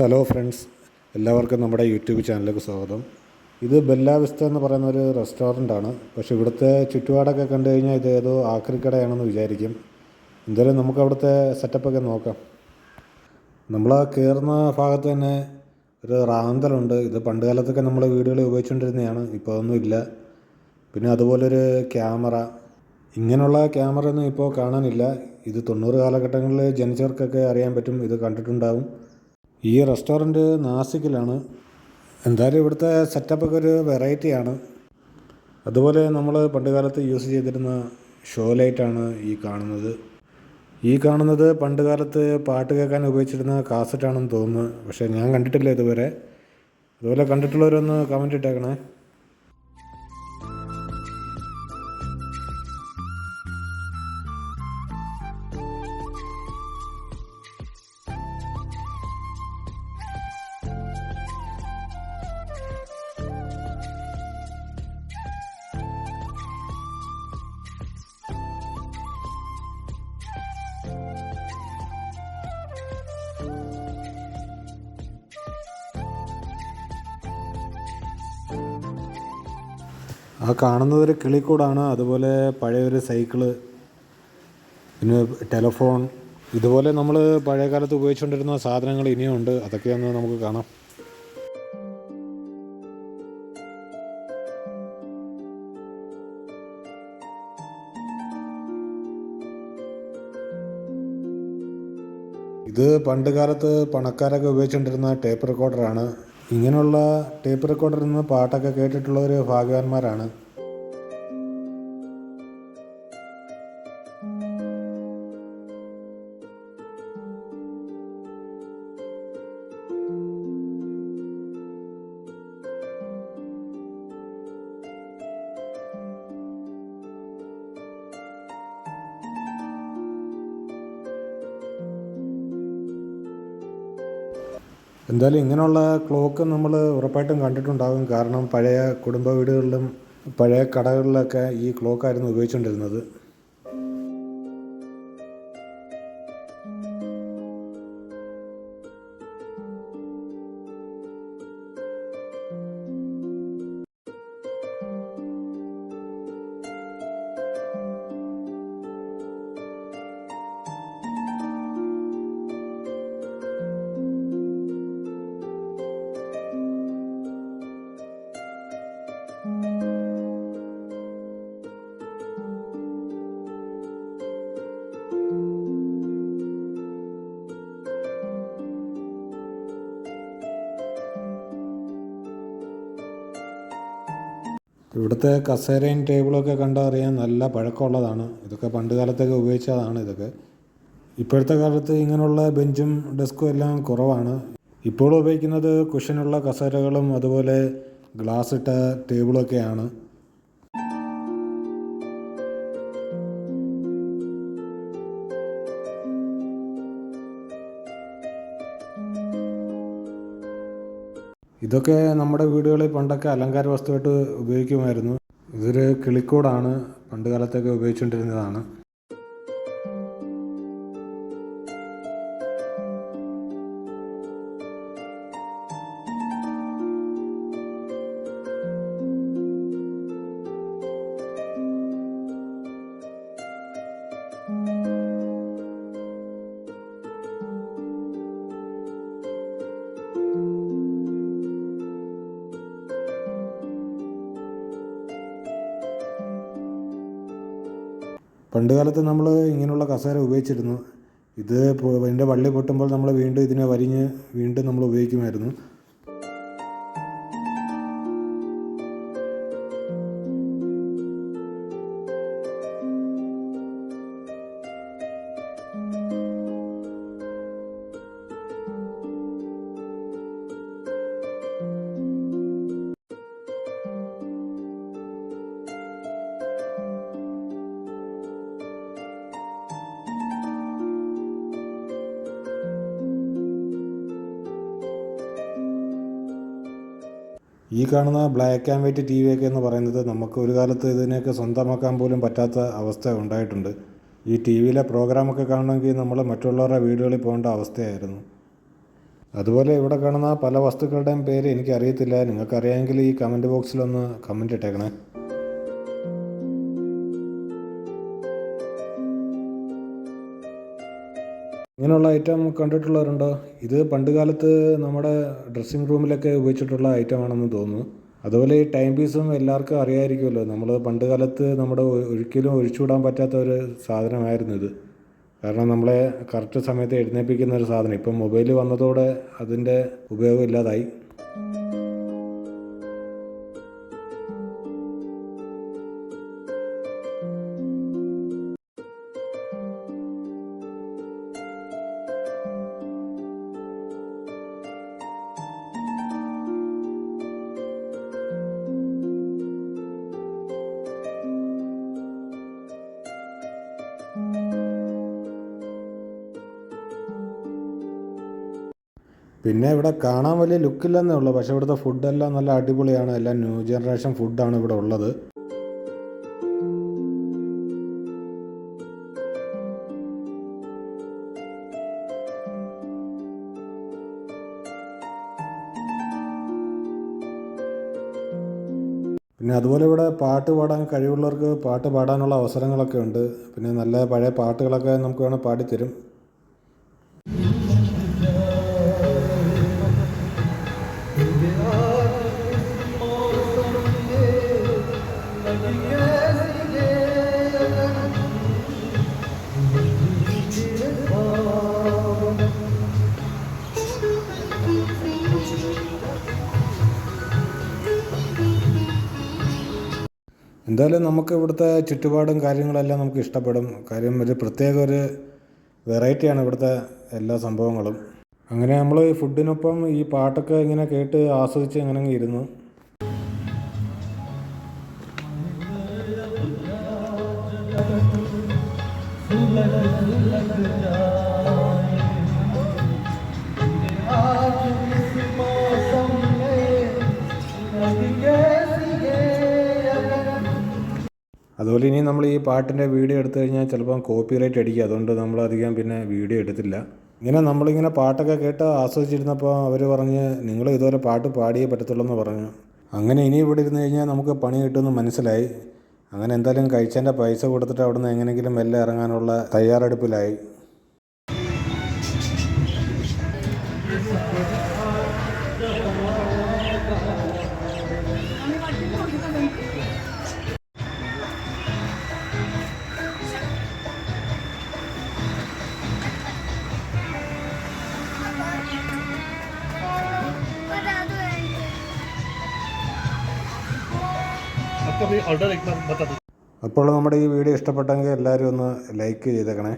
Hello friends, എല്ലാവർക്കും നമ്മുടെ YouTube ചാനലിലേക്ക് സ്വാഗതം. ഇത് ബെല്ല വിസ്റ്റ എന്ന് പറയുന്നൊരു റെസ്റ്റോറൻ്റാണ്. പക്ഷേ ഇവിടുത്തെ ചുറ്റുപാടൊക്കെ കണ്ടു കഴിഞ്ഞാൽ ഇത് ഏതോ ആക്രിക്കടയാണെന്ന് വിചാരിക്കും. എന്തായാലും നമുക്ക് അവിടുത്തെ സെറ്റപ്പൊക്കെ നോക്കാം. നമ്മൾ കയറുന്ന ഭാഗത്ത് തന്നെ ഒരു റാന്തലുണ്ട്. ഇത് പണ്ട് കാലത്തൊക്കെ നമ്മൾ വീടുകളിൽ ഉപയോഗിച്ചുകൊണ്ടിരുന്നതാണ്, ഇപ്പോൾ അതൊന്നും ഇല്ല. പിന്നെ അതുപോലൊരു ക്യാമറ, ഇങ്ങനെയുള്ള ക്യാമറയൊന്നും ഇപ്പോൾ കാണാനില്ല. ഇത് 90 കാലഘട്ടങ്ങളിൽ ജനിച്ചവർക്കൊക്കെ അറിയാൻ പറ്റും, ഇത് കണ്ടിട്ടുണ്ടാവും. ഈ റെസ്റ്റോറൻറ്റ് നാസിക്കിലാണ്. എന്തായാലും ഇവിടുത്തെ സെറ്റപ്പൊക്കെ ഒരു വെറൈറ്റിയാണ്. അതുപോലെ നമ്മൾ പണ്ട് കാലത്ത് യൂസ് ചെയ്തിരുന്ന ഷോ ലൈറ്റാണ് ഈ കാണുന്നത് പണ്ട് കാലത്ത് പാട്ട് കേൾക്കാൻ ഉപയോഗിച്ചിരുന്ന കാസറ്റാണെന്ന് തോന്നുന്നു. പക്ഷേ ഞാൻ കണ്ടിട്ടില്ല ഇതുവരെ. അതുപോലെ കണ്ടിട്ടുള്ളവരൊന്ന് കമൻ്റ് ഇട്ടേക്കണേ. ആ കാണുന്നതൊരു കിളിക്കൂടാണ്. അതുപോലെ പഴയൊരു സൈക്കിള്, പിന്നെ ടെലഫോൺ, ഇതുപോലെ നമ്മൾ പഴയ കാലത്ത് ഉപയോഗിച്ചുകൊണ്ടിരുന്ന സാധനങ്ങൾ ഇനിയും ഉണ്ട്. അതൊക്കെയൊന്ന് നമുക്ക് കാണാം. ഇത് പണ്ട് കാലത്ത് പണക്കാരൊക്കെ ഉപയോഗിച്ചുകൊണ്ടിരുന്ന ടേപ്പ് റെക്കോർഡറാണ്. ഇങ്ങനെയുള്ള ടേപ്പ് റെക്കോർഡറിൽ നിന്ന് പാട്ടൊക്കെ കേട്ടിട്ടുള്ളവർ ഭാഗ്യവാന്മാരാണ്. എന്തായാലും ഇങ്ങനെയുള്ള ക്ലോക്ക് നമ്മൾ ഉറപ്പായിട്ടും കണ്ടിട്ടുണ്ടാകും. കാരണം പഴയ കുടുംബ വീടുകളിലും പഴയ കടകളിലൊക്കെ ഈ ക്ലോക്കായിരുന്നു ഉപയോഗിച്ചുകൊണ്ടിരുന്നത്. ഇവിടുത്തെ കസേരയും ടേബിളൊക്കെ കണ്ടാൽ അറിയാൻ നല്ല പഴക്കമുള്ളതാണ്. ഇതൊക്കെ പണ്ട് കാലത്തൊക്കെ ഉപയോഗിച്ചതാണ്. ഇതൊക്കെ ഇപ്പോഴത്തെ കാലത്ത് ഇങ്ങനെയുള്ള ബെഞ്ചും ഡെസ്കും എല്ലാം കുറവാണ്. ഇപ്പോൾ ഉപയോഗിക്കുന്നത് കുഷനുള്ള കസേരകളും അതുപോലെ ഗ്ലാസ് ഇട്ട ടേബിളൊക്കെയാണ്. ഇതൊക്കെ നമ്മുടെ വീടുകളിൽ പണ്ടൊക്കെ അലങ്കാര വസ്തുവായിട്ട് ഉപയോഗിക്കുമായിരുന്നു. ഇതൊരു കിളിക്കൂടാണ്, പണ്ട് കാലത്തൊക്കെ ഉപയോഗിച്ചുകൊണ്ടിരുന്നതാണ്. പണ്ട് കാലത്ത് നമ്മൾ ഇങ്ങനെയുള്ള കസേര ഉപയോഗിച്ചിരുന്നു. ഇതിൻ്റെ വള്ളി പൊട്ടുമ്പോൾ നമ്മൾ വീണ്ടും ഇതിനെ വരിഞ്ഞ് വീണ്ടും നമ്മൾ ഉപയോഗിക്കുമായിരുന്നു. ഈ കാണുന്ന ബ്ലാക്ക് ആൻഡ് വൈറ്റ് ടി വിയൊക്കെ എന്ന് പറയുന്നത് നമുക്ക് ഒരു കാലത്ത് ഇതിനെയൊക്കെ സ്വന്തമാക്കാൻ പോലും പറ്റാത്ത അവസ്ഥ ഉണ്ടായിട്ടുണ്ട്. ഈ ടി വിയിലെ പ്രോഗ്രാമൊക്കെ കാണണമെങ്കിൽ നമ്മൾ മറ്റുള്ളവരുടെ വീടുകളിൽ പോകേണ്ട അവസ്ഥയായിരുന്നു. അതുപോലെ ഇവിടെ കാണുന്ന പല വസ്തുക്കളുടെയും പേര് എനിക്കറിയത്തില്ല. നിങ്ങൾക്കറിയാമെങ്കിൽ ഈ കമൻറ്റ് ബോക്സിലൊന്ന് കമൻറ്റ് ഇട്ടേക്കണേ. ഇങ്ങനെയുള്ള ഐറ്റം കണ്ടിട്ടുള്ളവരുണ്ടോ? ഇത് പണ്ട് കാലത്ത് നമ്മുടെ ഡ്രസ്സിങ് റൂമിലൊക്കെ ഉപയോഗിച്ചിട്ടുള്ള ഐറ്റമാണെന്ന് തോന്നുന്നു. അതുപോലെ ഈ ടൈം പീസും എല്ലാവർക്കും അറിയാമായിരിക്കുമല്ലോ. നമ്മൾ പണ്ട് കാലത്ത് നമ്മുടെ ഒരിക്കലും ഒഴിച്ചുവിടാൻ പറ്റാത്ത ഒരു സാധനമായിരുന്നു ഇത്. കാരണം നമ്മളെ കറക്റ്റ് സമയത്ത് എഴുന്നേൽപ്പിക്കുന്ന ഒരു സാധനം. ഇപ്പം മൊബൈൽ വന്നതോടെ അതിൻ്റെ ഉപയോഗം ഇല്ലാതായി. പിന്നെ ഇവിടെ കാണാൻ വലിയ ലുക്കില്ലെന്നേ ഉള്ളൂ. പക്ഷേ ഇവിടുത്തെ ഫുഡെല്ലാം നല്ല അടിപൊളിയാണ്. എല്ലാം ന്യൂ ജനറേഷൻ ഫുഡാണ് ഇവിടെ ഉള്ളത്. പിന്നെ അതുപോലെ ഇവിടെ പാട്ട് പാടാൻ കഴിവുള്ളവർക്ക് പാട്ട് പാടാനുള്ള അവസരങ്ങളൊക്കെ ഉണ്ട്. പിന്നെ നല്ല പഴയ പാട്ടുകളൊക്കെ നമുക്ക് വേണേൽ പാടിത്തരും. എന്തായാലും നമുക്ക് ഇവിടുത്തെ ചുറ്റുപാടും കാര്യങ്ങളെല്ലാം നമുക്ക് ഇഷ്ടപ്പെടും. കാര്യം ഒരു പ്രത്യേക ഒരു വെറൈറ്റിയാണ് ഇവിടുത്തെ എല്ലാ സംഭവങ്ങളും. അങ്ങനെ നമ്മൾ ഫുഡിനൊപ്പം ഈ പാട്ടൊക്കെ ഇങ്ങനെ കേട്ട് ആസ്വദിച്ച് ഇങ്ങനെ ഇരുന്നു. അതുപോലെ ഇനി നമ്മൾ ഈ പാട്ടിൻ്റെ വീഡിയോ എടുത്തു കഴിഞ്ഞാൽ ചിലപ്പം കോപ്പിറൈറ്റ് അടിക്കുക. അതുകൊണ്ട് നമ്മളധികം പിന്നെ വീഡിയോ എടുത്തില്ല. ഇങ്ങനെ നമ്മളിങ്ങനെ പാട്ടൊക്കെ കേട്ട് ആസ്വദിച്ചിരുന്നപ്പോൾ അവർ പറഞ്ഞ് നിങ്ങൾ ഇതുപോലെ പാട്ട് പാടിയേ പറ്റത്തുള്ളൂ എന്ന് പറഞ്ഞു. അങ്ങനെ ഇനി ഇവിടെ ഇരുന്ന് കഴിഞ്ഞാൽ നമുക്ക് പണി കിട്ടുമെന്ന് മനസ്സിലായി. അങ്ങനെ എന്തായാലും കഴിച്ചതിൻ്റെ പൈസ കൊടുത്തിട്ട് അവിടെ നിന്ന് എങ്ങനെയെങ്കിലും മെല്ലെ ഇറങ്ങാനുള്ള തയ്യാറെടുപ്പിലായി. അപ്പോൾ നമ്മുടെ ഈ വീഡിയോ ഇഷ്ടപ്പെട്ടെങ്കിൽ എല്ലാവരും ഒന്ന് ലൈക്ക് ചെയ്തേക്കണേ.